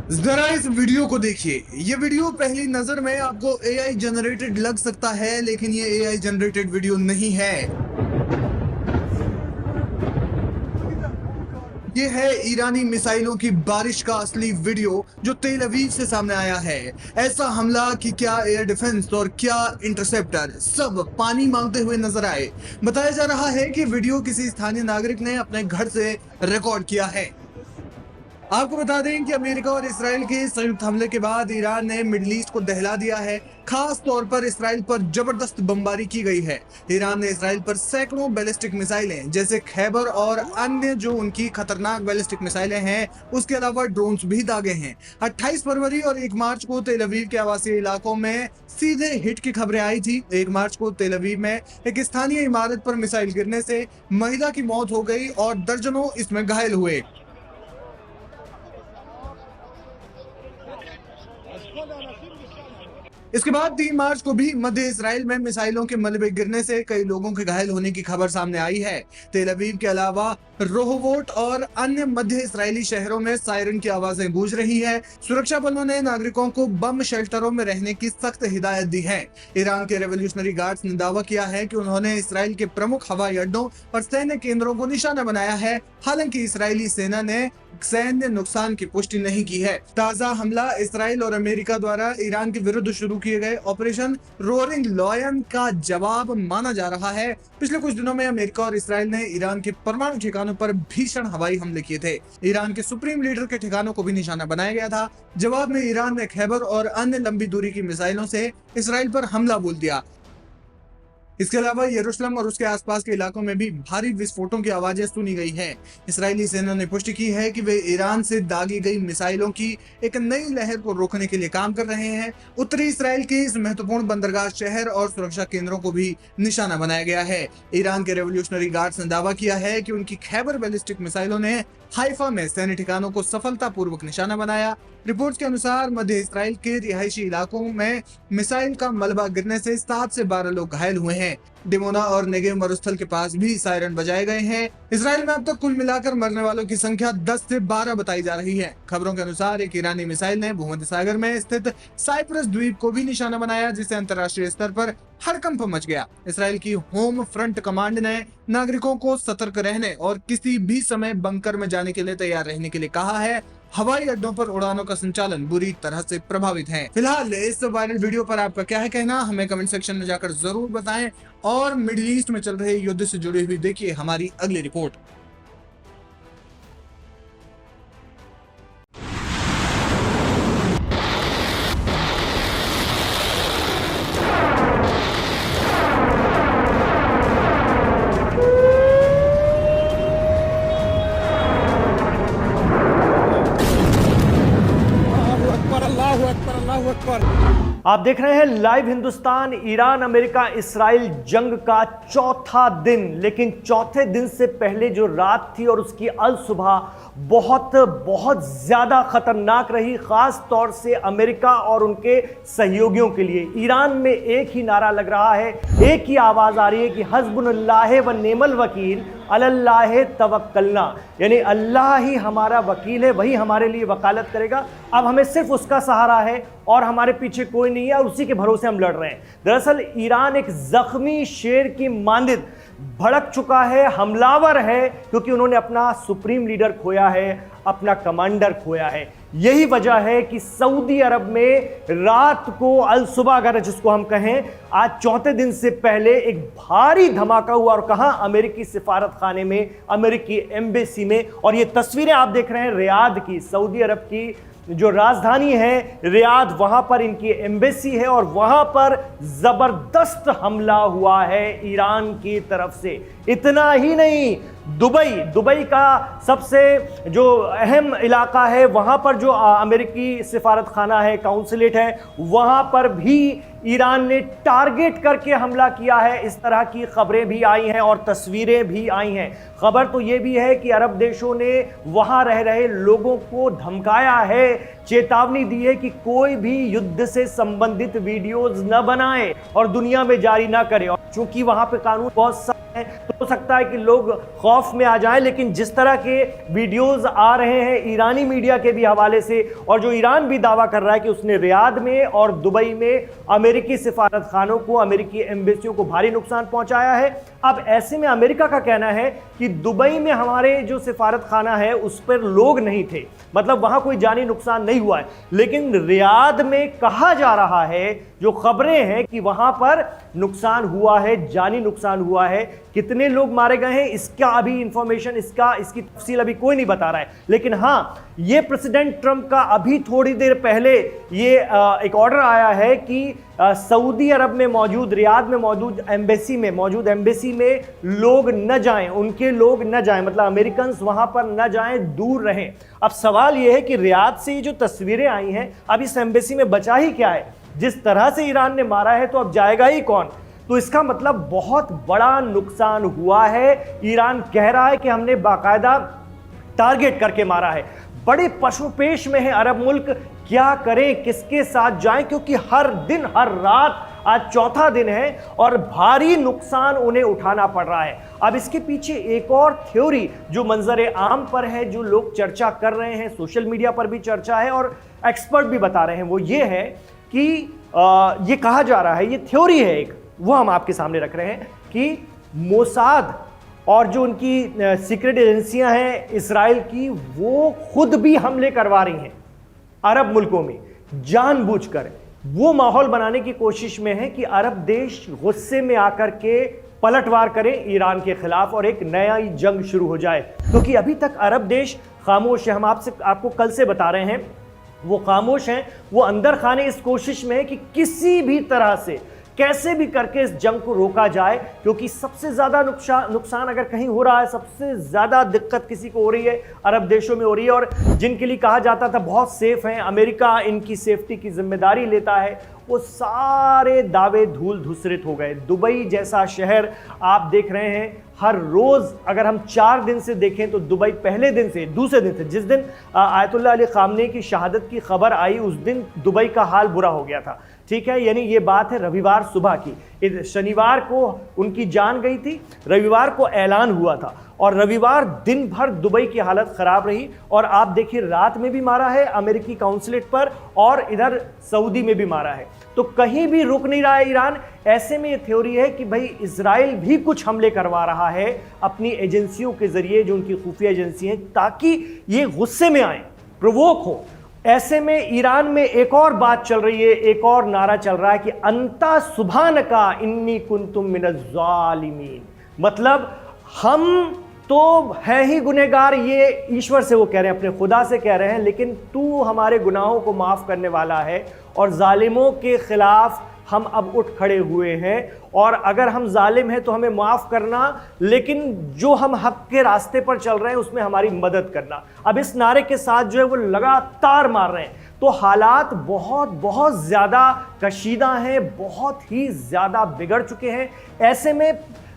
जरा इस वीडियो को देखिए। ये वीडियो पहली नजर में आपको एआई जनरेटेड लग सकता है, लेकिन ये एआई जनरेटेड वीडियो नहीं है। ये है ईरानी मिसाइलों की बारिश का असली वीडियो जो तेल अवीव से सामने आया है। ऐसा हमला कि क्या एयर डिफेंस और क्या इंटरसेप्टर सब पानी मांगते हुए नजर आए। बताया जा रहा है कि वीडियो किसी स्थानीय नागरिक ने अपने घर से रिकॉर्ड किया है। आपको बता दें कि अमेरिका और इसराइल के संयुक्त हमले के बाद ईरान ने मिडिल ईस्ट को दहला दिया है। खास तौर पर इसराइल पर जबरदस्त बमबारी की गई है। ईरान ने इसराइल पर सैकड़ों बैलिस्टिक मिसाइलें जैसे खैबर और अन्य जो उनकी खतरनाक बैलिस्टिक मिसाइलें हैं, उसके अलावा ड्रोन्स भी दागे हैं। 28 फरवरी और 1 मार्च को तेल अवीव के आवासीय इलाकों में सीधे हिट की खबरें आई थी। 1 मार्च को तेल अवीव में एक स्थानीय इमारत पर मिसाइल गिरने से महिला की मौत हो गई और दर्जनों इसमें घायल हुए। इसके बाद 3 मार्च को भी मध्य इसराइल में मिसाइलों के मलबे गिरने से कई लोगों के घायल होने की खबर सामने आई है। तेल अवीव के अलावा रोहोवोट और अन्य मध्य इसराइली शहरों में सायरन की आवाजें गूंज रही है। सुरक्षा बलों ने नागरिकों को बम शेल्टरों में रहने की सख्त हिदायत दी है। ईरान के रेवोल्यूशनरी गार्ड्स ने दावा किया है कि उन्होंने इसराइल के प्रमुख हवाई अड्डों और सैन्य केंद्रों को निशाना बनाया है। हालांकि इसराइली सेना ने सैन्य नुकसान की पुष्टि नहीं की है। ताजा हमला इसराइल और अमेरिका द्वारा ईरान के विरुद्ध शुरू किए गए ऑपरेशन रोअरिंग लायन का जवाब माना जा रहा है। पिछले कुछ दिनों में अमेरिका और इसराइल ने ईरान के परमाणु ठिकानों पर भीषण हवाई हमले किए थे। ईरान के सुप्रीम लीडर के ठिकानों को भी निशाना बनाया गया था। जवाब में ईरान ने खैबर और अन्य लंबी दूरी की मिसाइलों से इसराइल पर हमला बोल दिया। इसके अलावा यरूशलेम और उसके आसपास के इलाकों में भी भारी विस्फोटों की आवाजें सुनी गई हैं। इस्राएली सेना ने पुष्टि की है कि वे ईरान से दागी गई मिसाइलों की एक नई लहर को रोकने के लिए काम कर रहे हैं। उत्तरी इसराइल के इस महत्वपूर्ण बंदरगाह शहर और सुरक्षा केंद्रों को भी निशाना बनाया गया है। ईरान के रेवोल्यूशनरी गार्ड्स ने दावा किया है कि उनकी खैबर बैलिस्टिक मिसाइलों ने हाइफा में सैन्य ठिकानों को सफलतापूर्वक निशाना बनाया। रिपोर्ट्स के अनुसार मध्य इसराइल के रिहायशी इलाकों में मिसाइल का मलबा गिरने से 7 से 12 लोग घायल हुए हैं। डिमोना और नेगेव मरुस्थल के पास भी सायरन बजाए गए हैं। इसराइल में अब तक कुल मिलाकर मरने वालों की संख्या 10 से 12 बताई जा रही है। खबरों के अनुसार एक ईरानी मिसाइल ने भूमध्य सागर में स्थित साइप्रस द्वीप को भी निशाना बनाया, जिससे अंतर्राष्ट्रीय स्तर पर हड़कंप मच गया। इसराइल की होम फ्रंट कमांड ने नागरिकों को सतर्क रहने और किसी भी समय बंकर में जाने के लिए तैयार रहने के लिए कहा है। हवाई अड्डों पर उड़ानों का संचालन बुरी तरह से प्रभावित है। फिलहाल इस वायरल वीडियो पर आपका क्या है कहना, हमें कमेंट सेक्शन में जाकर जरूर बताएं। और मिडिल ईस्ट में चल रहे युद्ध से जुड़ी हुई देखिए हमारी अगली रिपोर्ट। आप देख रहे हैं live Hindustan. Iran America Israel जंग का चौथा दिन, लेकिन चौथे दिन से पहले जो रात थी और उसकी अल सुबह बहुत ज्यादा खतरनाक रही, खास तौर से अमेरिका और उनके सहयोगियों के लिए। ईरान में एक ही नारा लग रहा है, एक ही आवाज आ रही है कि हस्बुनल्लाह व नेमल वकील अलल्लाह तवक्कलना, यानी अल्लाह ही हमारा वकील है, वही हमारे लिए वकालत करेगा। अब हमें सिर्फ उसका सहारा है और हमारे पीछे कोई नहीं है और उसी के भरोसे हम लड़ रहे हैं। दरअसल ईरान एक जख्मी शेर की मानद भड़क चुका है, हमलावर है, क्योंकि उन्होंने अपना सुप्रीम लीडर खोया है, अपना कमांडर खोया है। यही वजह है कि सऊदी अरब में रात को अल सुबह, अगर जिसको हम कहें, आज चौथे दिन से पहले एक भारी धमाका हुआ। और कहां? अमेरिकी सिफारत खाने में, अमेरिकी एम्बेसी में। और ये तस्वीरें आप देख रहे हैं रियाद की, सऊदी अरब की जो राजधानी है रियाद, वहां पर इनकी एम्बेसी है और वहां पर जबरदस्त हमला हुआ है ईरान की तरफ से। इतना ही नहीं, दुबई का सबसे जो अहम इलाका है, वहां पर जो अमेरिकी सिफारत खाना है, काउंसलेट है, वहां पर भी ईरान ने टारगेट करके हमला किया है। इस तरह की खबरें भी आई हैं और तस्वीरें भी आई हैं। खबर तो यह भी है कि अरब देशों ने वहां रह रहे लोगों को धमकाया है, चेतावनी दी है कि कोई भी युद्ध से संबंधित वीडियोज न बनाए और दुनिया में जारी ना करे। और चूंकि वहां पे कानून बहुत सख्त तो हो सकता है कि लोग खौफ में आ जाएं, लेकिन जिस तरह के वीडियोस आ रहे हैं ईरानी मीडिया के भी हवाले से, और जो ईरान भी दावा कर रहा है कि उसने रियाद में और दुबई में अमेरिकी सिफारत खानों को, अमेरिकी एम्बेसियों को भारी नुकसान पहुंचाया है। अब ऐसे में अमेरिका का कहना है कि दुबई में हमारे जो सिफारत खाना है उस पर लोग नहीं थे, मतलब वहां कोई जानी नुकसान नहीं हुआ है, लेकिन रियाद में कहा जा रहा है, जो खबरें हैं कि वहां पर नुकसान हुआ है, जानी नुकसान हुआ है। कितने लोग मारे गए हैं इसका अभी इंफॉर्मेशन, इसकी तफसील अभी कोई नहीं बता रहा है। लेकिन हां, ये प्रेसिडेंट ट्रंप का अभी थोड़ी देर पहले ये एक ऑर्डर आया है कि सऊदी अरब में मौजूद, रियाद में मौजूद एम्बेसी में लोग न जाएं, उनके लोग न जाएं, मतलब अमेरिकन वहां पर न जाएं, दूर रहें। अब सवाल यह है कि रियाद से ये जो तस्वीरें आई हैं, अब इस एम्बेसी में बचा ही क्या है? जिस तरह से ईरान ने मारा है तो अब जाएगा ही कौन? तो इसका मतलब बहुत बड़ा नुकसान हुआ है। ईरान कह रहा है कि हमने बाकायदा टारगेट करके मारा है। बड़े पशुपेश में है अरब मुल्क, क्या करें, किसके साथ जाएं, क्योंकि हर दिन हर रात, आज चौथा दिन है और भारी नुकसान उन्हें उठाना पड़ रहा है। अब इसके पीछे एक और थ्योरी जो मंजर आम पर है, जो लोग चर्चा कर रहे हैं, सोशल मीडिया पर भी चर्चा है और एक्सपर्ट भी बता रहे हैं, वो ये है कि ये कहा जा रहा है, ये थ्योरी है एक, वो हम आपके सामने रख रहे हैं कि मोसाद और जो उनकी सीक्रेट एजेंसियां हैं इजराइल की, वो खुद भी हमले करवा रही हैं अरब मुल्कों में, जानबूझकर वो माहौल बनाने की कोशिश में है कि अरब देश गुस्से में आकर के पलटवार करें ईरान के खिलाफ और एक नया जंग शुरू हो जाए। क्योंकि अभी तक अरब देश खामोश है, हम आपको कल से बता रहे हैं, वो खामोश हैं, वो अंदर खाने इस कोशिश में है कि किसी भी तरह से कैसे भी करके इस जंग को रोका जाए, क्योंकि सबसे ज्यादा नुकसान अगर कहीं हो रहा है, सबसे ज्यादा दिक्कत किसी को हो रही है, अरब देशों में हो रही है। और जिनके लिए कहा जाता था बहुत सेफ हैं, अमेरिका इनकी सेफ्टी की जिम्मेदारी लेता है, वो सारे दावे धूल धूसरित हो गए। दुबई जैसा शहर आप देख रहे हैं, हर रोज अगर हम 4 दिन से देखें तो दुबई पहले दिन से, दूसरे दिन से, जिस दिन आयतुल्लाह अली खामनेई की शहादत की खबर आई उस दिन दुबई का हाल बुरा हो गया था। ठीक है, यानी ये बात है रविवार सुबह की। शनिवार को उनकी जान गई थी, रविवार को ऐलान हुआ था और रविवार दिन भर दुबई की हालत खराब रही। और आप देखिए रात में भी मारा है अमेरिकी काउंसलेट पर और इधर सऊदी में भी मारा है, तो कहीं भी रुक नहीं रहा है ईरान। ऐसे में ये थ्योरी है कि भाई इजराइल भी कुछ हमले करवा रहा है अपनी एजेंसियों के जरिए, जो उनकी खुफिया एजेंसी हैं, ताकि ये गुस्से में आए, प्रोवोक हो। ऐसे में ईरान में एक और बात चल रही है, एक और नारा चल रहा है कि अंता सुभानका इन्नी कुंतुम मिनज़्ज़ालिमीन, मतलब हम तो है ही गुनहगार, ये ईश्वर से वो कह रहे हैं, अपने खुदा से कह रहे हैं, लेकिन तू हमारे गुनाहों को माफ़ करने वाला है और जालिमों के खिलाफ हम अब उठ खड़े हुए हैं। और अगर हम जालिम हैं तो हमें माफ़ करना, लेकिन जो हम हक के रास्ते पर चल रहे हैं उसमें हमारी मदद करना। अब इस नारे के साथ जो है वो लगातार मार रहे हैं, तो हालात बहुत बहुत ज़्यादा कशीदा हैं, बहुत ही ज़्यादा बिगड़ चुके हैं। ऐसे में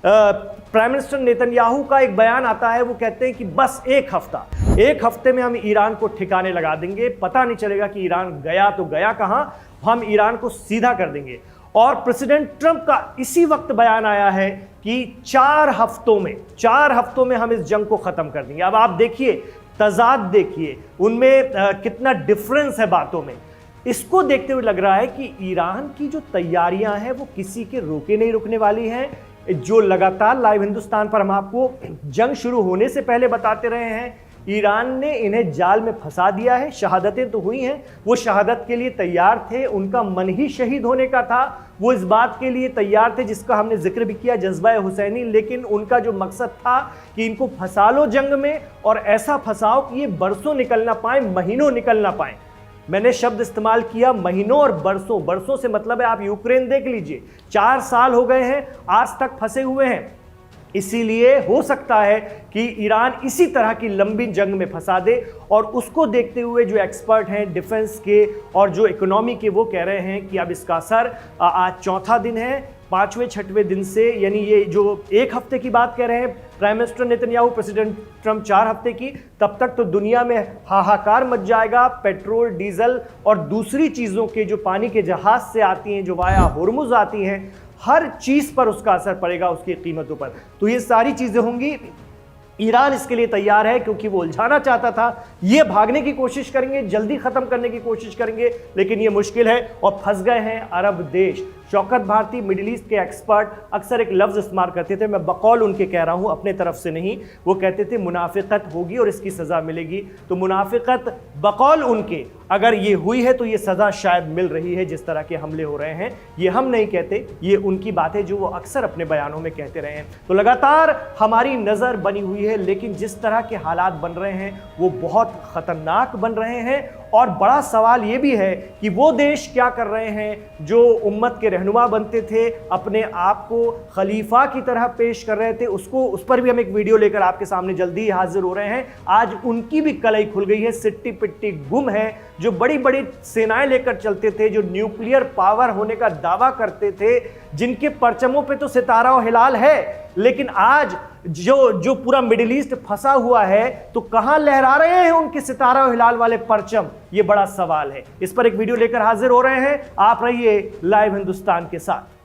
प्राइम मिनिस्टर नेतन्याहू का एक बयान आता है, वो कहते हैं कि बस एक हफ्ते में हम ईरान को ठिकाने लगा देंगे, पता नहीं चलेगा कि ईरान गया तो गया कहां, हम ईरान को सीधा कर देंगे। और प्रेसिडेंट ट्रंप का इसी वक्त बयान आया है कि 4 हफ्तों में हम इस जंग को खत्म कर देंगे। अब आप देखिए तजाद, देखिए उनमें कितना डिफरेंस है बातों में। इसको देखते हुए लग रहा है कि ईरान की जो तैयारियां हैं वो किसी के रोके नहीं रुकने वाली हैं। जो लगातार लाइव हिंदुस्तान पर हम आपको जंग शुरू होने से पहले बताते रहे हैं, ईरान ने इन्हें जाल में फंसा दिया है। शहादतें तो हुई हैं, वो शहादत के लिए तैयार थे, उनका मन ही शहीद होने का था, वो इस बात के लिए तैयार थे जिसका हमने जिक्र भी किया, जज्बा हुसैनी। लेकिन उनका जो मकसद था कि इनको फंसा लो जंग में, और ऐसा फंसाओ कि ये बरसों निकल ना पाए, महीनों निकल ना पाए। मैंने शब्द इस्तेमाल किया महीनों और बरसों। बरसों से मतलब है आप यूक्रेन देख लीजिए, 4 साल हो गए हैं आज तक फंसे हुए हैं। इसीलिए हो सकता है कि ईरान इसी तरह की लंबी जंग में फंसा दे, और उसको देखते हुए जो एक्सपर्ट हैं डिफेंस के और जो इकोनॉमी के, वो कह रहे हैं कि अब इसका असर, आज चौथा दिन है, 5वें-6वें दिन से, यानी ये जो 1 हफ्ते की बात कह रहे हैं prime minister Netanyahu, president Trump 4 हफ्ते की, तब तक तो दुनिया में हाहाकार मच जाएगा। पेट्रोल, डीजल और दूसरी चीज़ों के जो पानी के जहाज से आती हैं, जो वाया होर्मुज आती हैं, हर चीज पर उसका असर पड़ेगा, उसकी कीमतों पर। तो ये सारी चीजें होंगी। ईरान इसके लिए तैयार है क्योंकि वो उलझाना चाहता था। ये भागने की कोशिश करेंगे, जल्दी खत्म करने की कोशिश करेंगे, लेकिन ये मुश्किल है और फंस गए हैं अरब देश। शौकत भारती मिडिल ईस्ट के एक्सपर्ट अक्सर एक लफ्ज इस्तेमाल करते थे, मैं बकौल उनके कह रहा हूं, अपने तरफ से नहीं। वो कहते थे मुनाफिकत होगी और इसकी सजा मिलेगी। तो मुनाफिकत बकौल उनके अगर ये हुई है तो ये सजा शायद मिल रही है। जिस तरह के हमले हो रहे हैं, ये हम नहीं कहते, ये उनकी बातें जो वो अक्सर अपने बयानों में कहते रहे हैं। तो लगातार हमारी नजर बनी हुई है, लेकिन जिस तरह के हालात बन रहे हैं वो बहुत खतरनाक बन रहे हैं। और बड़ा सवाल ये भी है कि वो देश क्या कर रहे हैं जो उम्मत के रहनुमा बनते थे, अपने आप को खलीफा की तरह पेश कर रहे थे, उस पर भी हम एक वीडियो लेकर आपके सामने जल्दी ही हाजिर हो रहे हैं। आज उनकी भी कलई खुल गई है, सिट्टी पिट्टी गुम है। जो बड़ी बड़ी सेनाएं लेकर चलते थे, जो न्यूक्लियर पावर होने का दावा करते थे, जिनके परचमों पे तो सितारा और हिलाल है, लेकिन आज जो पूरा मिडिल ईस्ट फंसा हुआ है, तो कहां लहरा रहे हैं उनके सितारा और हिलाल वाले परचम? ये बड़ा सवाल है। इस पर एक वीडियो लेकर हाजिर हो रहे हैं, आप रहिए लाइव हिंदुस्तान के साथ।